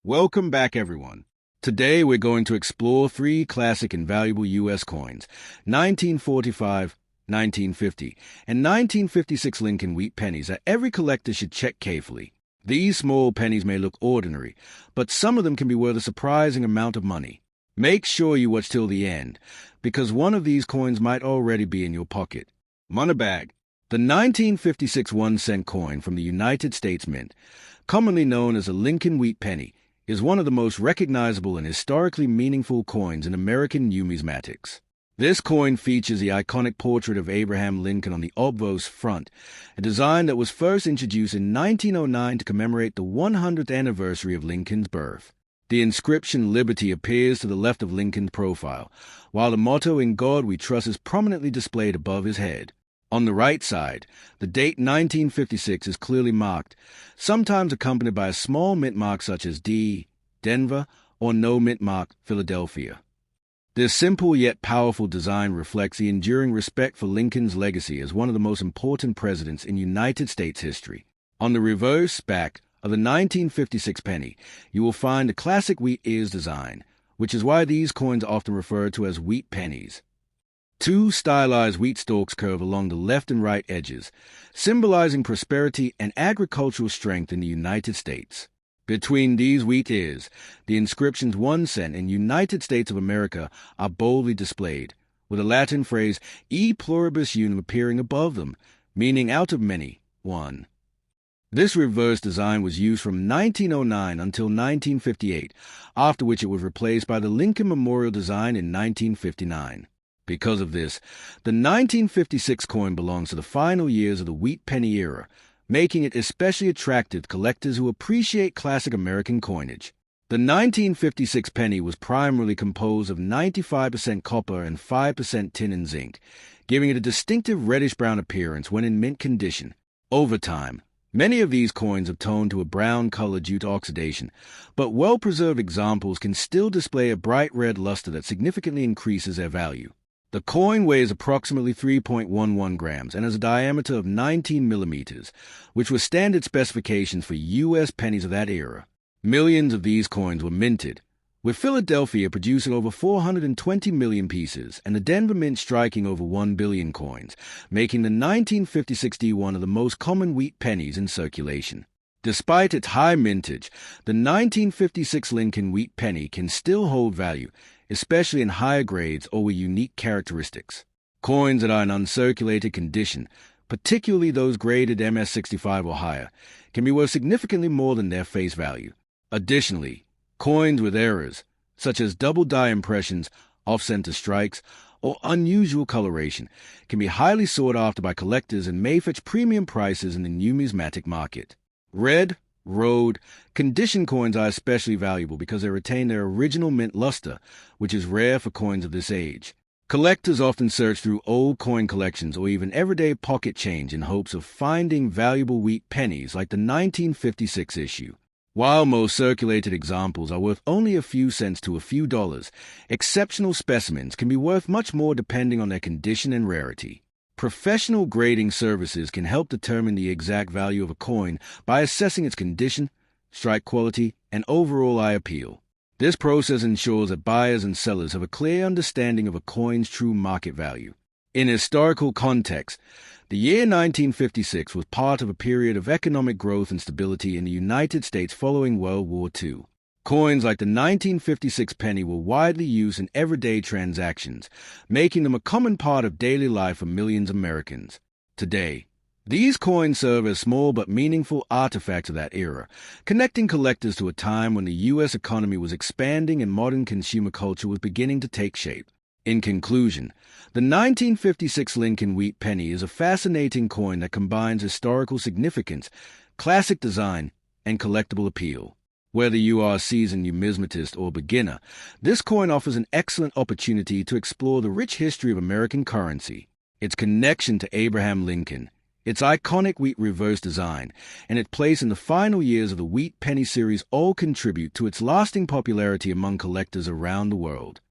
Welcome back, everyone. Today we're going to explore three classic and valuable U.S. coins, 1945, 1950, and 1956 Lincoln Wheat Pennies that every collector should check carefully. These small pennies may look ordinary, but some of them can be worth a surprising amount of money. Make sure you watch till the end, because one of these coins might already be in your pocket. Moneybag. The 1956 1-cent coin from the United States Mint, commonly known as a Lincoln Wheat Penny, is one of the most recognizable and historically meaningful coins in American numismatics. This coin features the iconic portrait of Abraham Lincoln on the obverse front, a design that was first introduced in 1909 to commemorate the 100th anniversary of Lincoln's birth. The inscription Liberty appears to the left of Lincoln's profile, while the motto In God We Trust is prominently displayed above his head. On the right side, the date 1956 is clearly marked, sometimes accompanied by a small mint mark such as D, Denver, or no mint mark, Philadelphia. This simple yet powerful design reflects the enduring respect for Lincoln's legacy as one of the most important presidents in United States history. On the reverse back of the 1956 penny, you will find the classic wheat ears design, which is why these coins are often referred to as wheat pennies. Two stylized wheat stalks curve along the left and right edges, symbolizing prosperity and agricultural strength in the United States. Between these wheat ears, the inscriptions 1 cent and United States of America are boldly displayed, with the Latin phrase E pluribus unum appearing above them, meaning out of many, one. This reverse design was used from 1909 until 1958, after which it was replaced by the Lincoln Memorial design in 1959. Because of this, the 1956 coin belongs to the final years of the wheat penny era, making it especially attractive to collectors who appreciate classic American coinage. The 1956 penny was primarily composed of 95% copper and 5% tin and zinc, giving it a distinctive reddish-brown appearance when in mint condition. Over time, many of these coins have toned to a brown color due to oxidation, but well-preserved examples can still display a bright red luster that significantly increases their value. The coin weighs approximately 3.11 grams and has a diameter of 19 millimeters, which was standard specifications for U.S. pennies of that era. Millions of these coins were minted, with Philadelphia producing over 420 million pieces and the Denver Mint striking over 1 billion coins, making the 1956 D one of the most common wheat pennies in circulation. Despite its high mintage, the 1956 Lincoln Wheat Penny can still hold value, especially in higher grades or with unique characteristics. Coins that are in uncirculated condition, particularly those graded MS65 or higher, can be worth significantly more than their face value. Additionally, coins with errors, such as double die impressions, off-center strikes, or unusual coloration, can be highly sought after by collectors and may fetch premium prices in the numismatic market. Red, road, condition coins are especially valuable because they retain their original mint luster, which is rare for coins of this age. Collectors often search through old coin collections or even everyday pocket change in hopes of finding valuable wheat pennies like the 1956 issue. While most circulated examples are worth only a few cents to a few dollars, exceptional specimens can be worth much more depending on their condition and rarity. Professional grading services can help determine the exact value of a coin by assessing its condition, strike quality, and overall eye appeal. This process ensures that buyers and sellers have a clear understanding of a coin's true market value. In historical context, the year 1956 was part of a period of economic growth and stability in the United States following World War II. Coins like the 1956 penny were widely used in everyday transactions, making them a common part of daily life for millions of Americans. Today, these coins serve as small but meaningful artifacts of that era, connecting collectors to a time when the U.S. economy was expanding and modern consumer culture was beginning to take shape. In conclusion, the 1956 Lincoln Wheat Penny is a fascinating coin that combines historical significance, classic design, and collectible appeal. Whether you are a seasoned numismatist or beginner, this coin offers an excellent opportunity to explore the rich history of American currency, its connection to Abraham Lincoln, its iconic wheat reverse design, and its place in the final years of the Wheat Penny series all contribute to its lasting popularity among collectors around the world.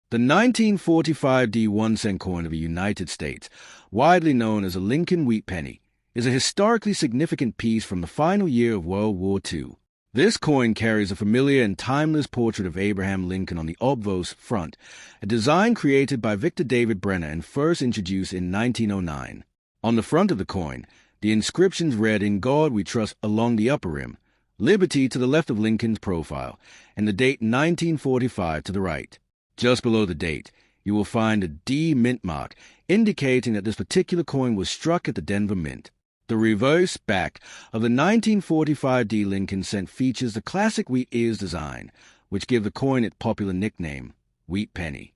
The 1945 D 1-cent coin of the United States, widely known as a Lincoln Wheat Penny, is a historically significant piece from the final year of World War II. This coin carries a familiar and timeless portrait of Abraham Lincoln on the obverse front, a design created by Victor David Brenner and first introduced in 1909. On the front of the coin, the inscriptions read "In God We Trust" along the upper rim, "Liberty" to the left of Lincoln's profile, and the date 1945 to the right. Just below the date, you will find a D mint mark, indicating that this particular coin was struck at the Denver Mint. The reverse back of the 1945 D Lincoln cent features the classic wheat ears design, which give the coin its popular nickname, Wheat Penny.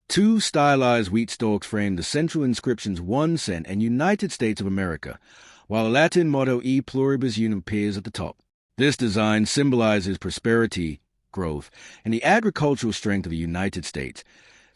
Two stylized wheat stalks frame the central inscriptions 1 cent and United States of America, while the Latin motto E pluribus unum appears at the top. This design symbolizes prosperity, growth, and the agricultural strength of the United States,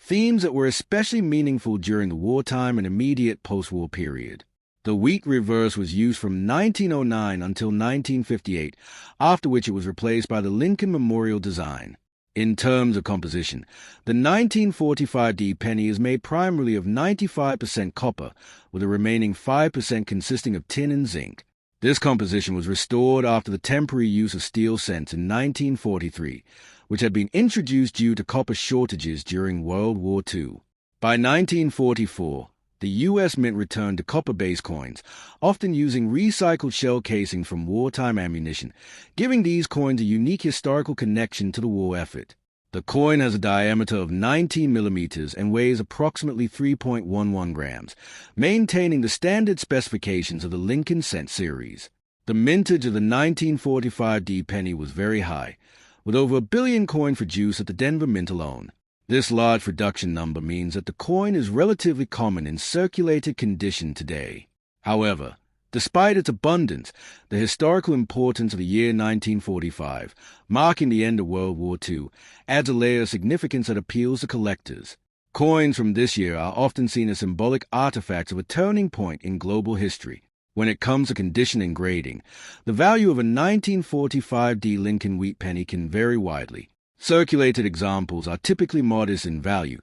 themes that were especially meaningful during the wartime and immediate post-war period. The wheat reverse was used from 1909 until 1958, after which it was replaced by the Lincoln Memorial design. In terms of composition, the 1945 D penny is made primarily of 95% copper, with the remaining 5% consisting of tin and zinc. This composition was restored after the temporary use of steel cents in 1943, which had been introduced due to copper shortages during World War II. By 1944, the U.S. Mint returned to copper-based coins, often using recycled shell casing from wartime ammunition, giving these coins a unique historical connection to the war effort. The coin has a diameter of 19 millimeters and weighs approximately 3.11 grams, maintaining the standard specifications of the Lincoln cent series. The mintage of the 1945 D penny was very high, with over 1 billion coins produced at the Denver Mint alone. This large production number means that the coin is relatively common in circulated condition today. However, despite its abundance, the historical importance of the year 1945, marking the end of World War II, adds a layer of significance that appeals to collectors. Coins from this year are often seen as symbolic artifacts of a turning point in global history. When it comes to condition and grading, the value of a 1945 D Lincoln Wheat Penny can vary widely. Circulated examples are typically modest in value,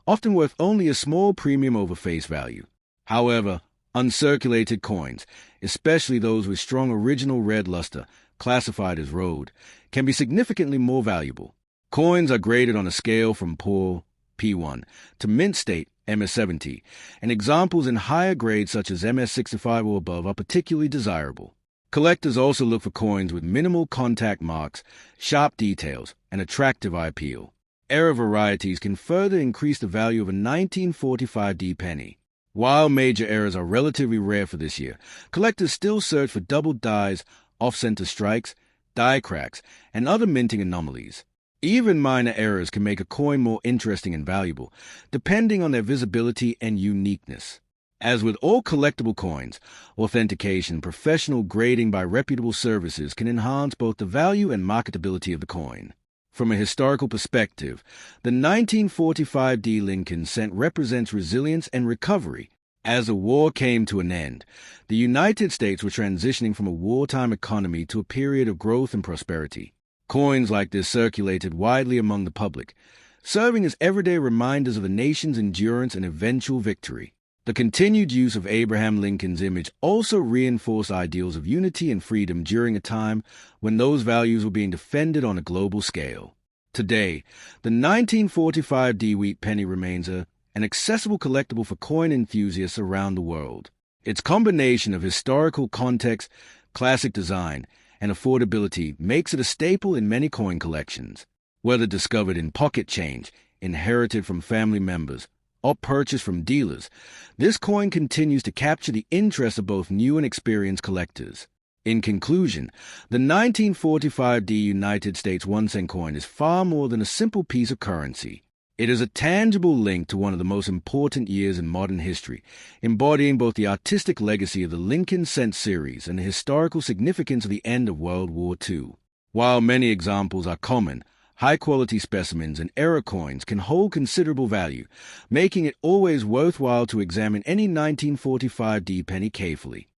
often worth only a small premium over face value. However, uncirculated coins, especially those with strong original red luster, classified as road, can be significantly more valuable. Coins are graded on a scale from poor, P1, to mint state, MS-70, and examples in higher grades such as MS-65 or above are particularly desirable. Collectors also look for coins with minimal contact marks, sharp details, and attractive eye appeal. Error varieties can further increase the value of a 1945 D penny. While major errors are relatively rare for this year, collectors still search for doubled dies, off-center strikes, die cracks, and other minting anomalies. Even minor errors can make a coin more interesting and valuable, depending on their visibility and uniqueness. As with all collectible coins, authentication and professional grading by reputable services can enhance both the value and marketability of the coin. From a historical perspective, the 1945 D Lincoln cent represents resilience and recovery. As the war came to an end, the United States were transitioning from a wartime economy to a period of growth and prosperity. Coins like this circulated widely among the public, serving as everyday reminders of the nation's endurance and eventual victory. The continued use of Abraham Lincoln's image also reinforced ideals of unity and freedom during a time when those values were being defended on a global scale. Today, the 1945 D Wheat Penny remains an accessible collectible for coin enthusiasts around the world. Its combination of historical context, classic design, and affordability makes it a staple in many coin collections. Whether discovered in pocket change, inherited from family members, or purchased from dealers, this coin continues to capture the interest of both new and experienced collectors. In conclusion, the 1945 D United States 1 cent coin is far more than a simple piece of currency. It is a tangible link to one of the most important years in modern history, embodying both the artistic legacy of the Lincoln cent series and the historical significance of the end of World War II. While many examples are common, high-quality specimens and error coins can hold considerable value, making it always worthwhile to examine any 1945 D penny carefully.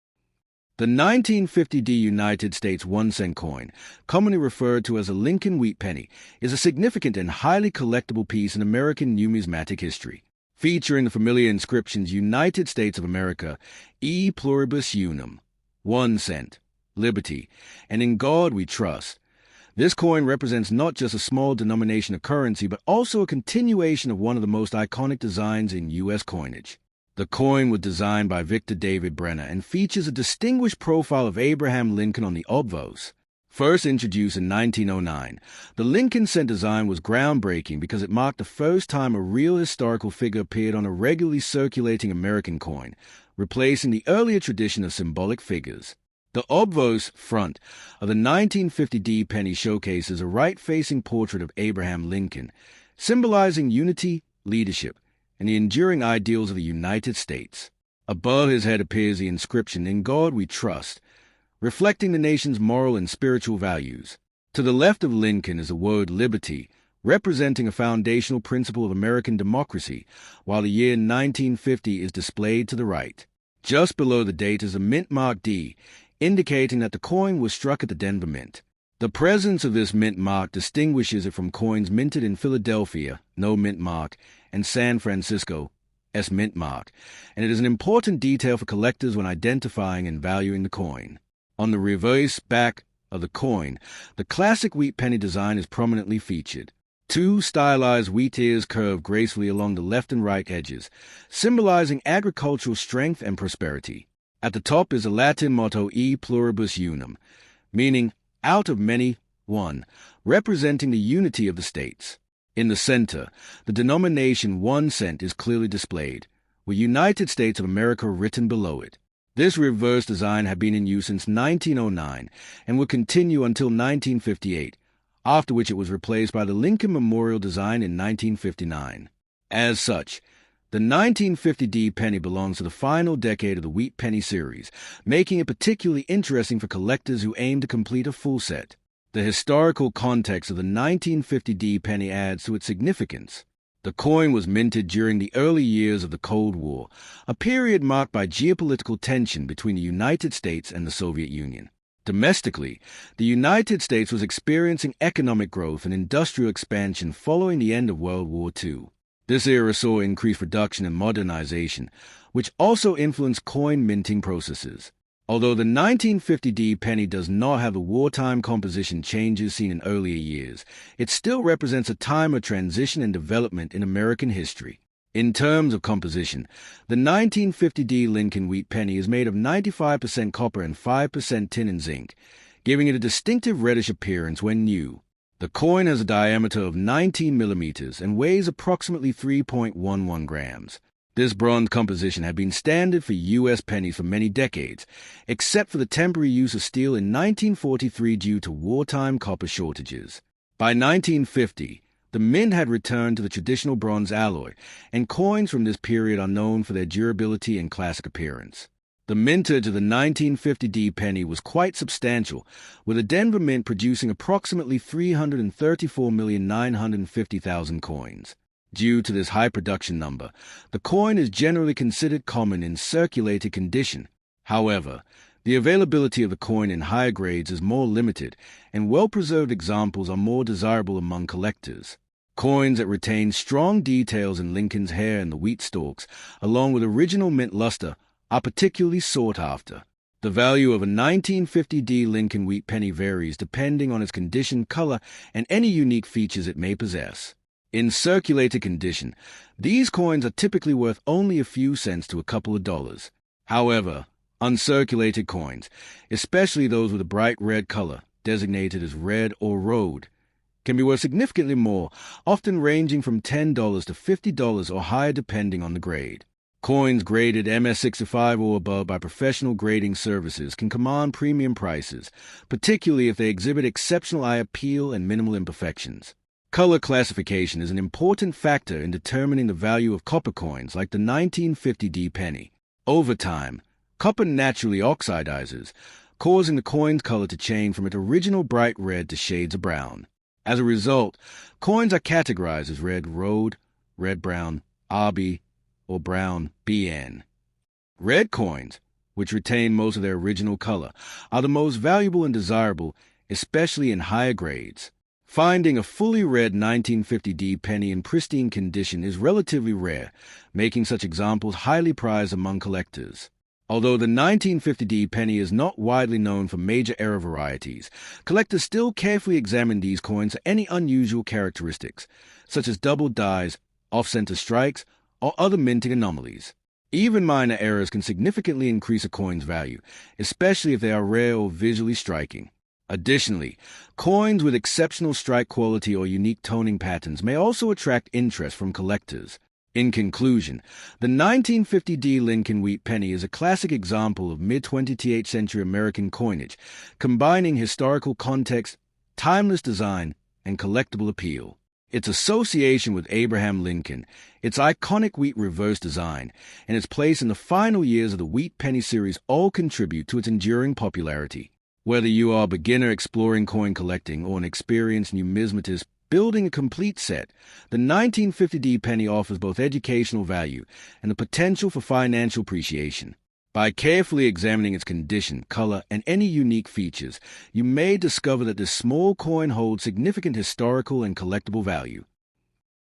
The 1950 D United States 1 cent coin, commonly referred to as a Lincoln Wheat Penny, is a significant and highly collectible piece in American numismatic history. Featuring the familiar inscriptions United States of America, E pluribus unum, 1 cent, liberty, and in God we trust, This coin represents not just a small denomination of currency, but also a continuation of one of the most iconic designs in U.S. coinage. The coin was designed by Victor David Brenner and features a distinguished profile of Abraham Lincoln on the obverse. First introduced in 1909, the Lincoln cent design was groundbreaking because it marked the first time a real historical figure appeared on a regularly circulating American coin, replacing the earlier tradition of symbolic figures. The obverse front of the 1950 D penny showcases a right-facing portrait of Abraham Lincoln, symbolizing unity, leadership, and the enduring ideals of the United States. Above his head appears the inscription, "In God We Trust," reflecting the nation's moral and spiritual values. To the left of Lincoln is the word liberty, representing a foundational principle of American democracy, while the year 1950 is displayed to the right. Just below the date is a mint mark D, indicating that the coin was struck at the Denver Mint. The presence of this mint mark distinguishes it from coins minted in Philadelphia, no mint mark, and San Francisco, S mint mark, and it is an important detail for collectors when identifying and valuing the coin. On the reverse back of the coin, the classic wheat penny design is prominently featured. Two stylized wheat ears curve gracefully along the left and right edges, symbolizing agricultural strength and prosperity. At the top is a Latin motto E pluribus unum, meaning out of many, one, representing the unity of the states. In the center, the denomination 1 cent is clearly displayed, with United States of America written below it. This reverse design had been in use since 1909 and would continue until 1958, after which it was replaced by the Lincoln Memorial design in 1959. As such, the 1950 D penny belongs to the final decade of the wheat penny series, making it particularly interesting for collectors who aim to complete a full set. The historical context of the 1950 D penny adds to its significance. The coin was minted during the early years of the Cold War, a period marked by geopolitical tension between the United States and the Soviet Union. Domestically, the United States was experiencing economic growth and industrial expansion following the end of World War II. This era saw increased production and modernization, which also influenced coin minting processes. Although the 1950 D penny does not have the wartime composition changes seen in earlier years, it still represents a time of transition and development in American history. In terms of composition, the 1950 D Lincoln Wheat Penny is made of 95% copper and 5% tin and zinc, giving it a distinctive reddish appearance when new. The coin has a diameter of 19 millimeters and weighs approximately 3.11 grams. This bronze composition had been standard for U.S. pennies for many decades, except for the temporary use of steel in 1943 due to wartime copper shortages. By 1950, the mint had returned to the traditional bronze alloy, and coins from this period are known for their durability and classic appearance. The mintage of the 1950 D penny was quite substantial, with the Denver Mint producing approximately 334,950,000 coins. Due to this high production number, the coin is generally considered common in circulated condition. However, the availability of the coin in higher grades is more limited, and well-preserved examples are more desirable among collectors. Coins that retain strong details in Lincoln's hair and the wheat stalks, along with original mint luster, are particularly sought after. The value of a 1950 D Lincoln Wheat Penny varies depending on its condition, color, and any unique features it may possess. In circulated condition, these coins are typically worth only a few cents to a couple of dollars. However, uncirculated coins, especially those with a bright red color, designated as red or road, can be worth significantly more, often ranging from $10 to $50 or higher depending on the grade. Coins graded MS65 or above by professional grading services can command premium prices, particularly if they exhibit exceptional eye appeal and minimal imperfections. Color classification is an important factor in determining the value of copper coins like the 1950 D penny. Over time, copper naturally oxidizes, causing the coin's color to change from its original bright red to shades of brown. As a result, coins are categorized as red road, red brown, RB, or brown BN. Red coins, which retain most of their original color, are the most valuable and desirable, especially in higher grades. Finding a fully red 1950 D penny in pristine condition is relatively rare, making such examples highly prized among collectors. Although the 1950D penny is not widely known for major error varieties, collectors still carefully examine these coins for any unusual characteristics, such as double dies, off-center strikes, or other minting anomalies. Even minor errors can significantly increase a coin's value, especially if they are rare or visually striking. Additionally, coins with exceptional strike quality or unique toning patterns may also attract interest from collectors. In conclusion, the 1950D Lincoln Wheat Penny is a classic example of mid-20th century American coinage, combining historical context, timeless design, and collectible appeal. Its association with Abraham Lincoln, its iconic wheat reverse design, and its place in the final years of the Wheat Penny series all contribute to its enduring popularity. Whether you are a beginner exploring coin collecting or an experienced numismatist building a complete set, the 1950D penny offers both educational value and the potential for financial appreciation. By carefully examining its condition, color, and any unique features, you may discover that this small coin holds significant historical and collectible value.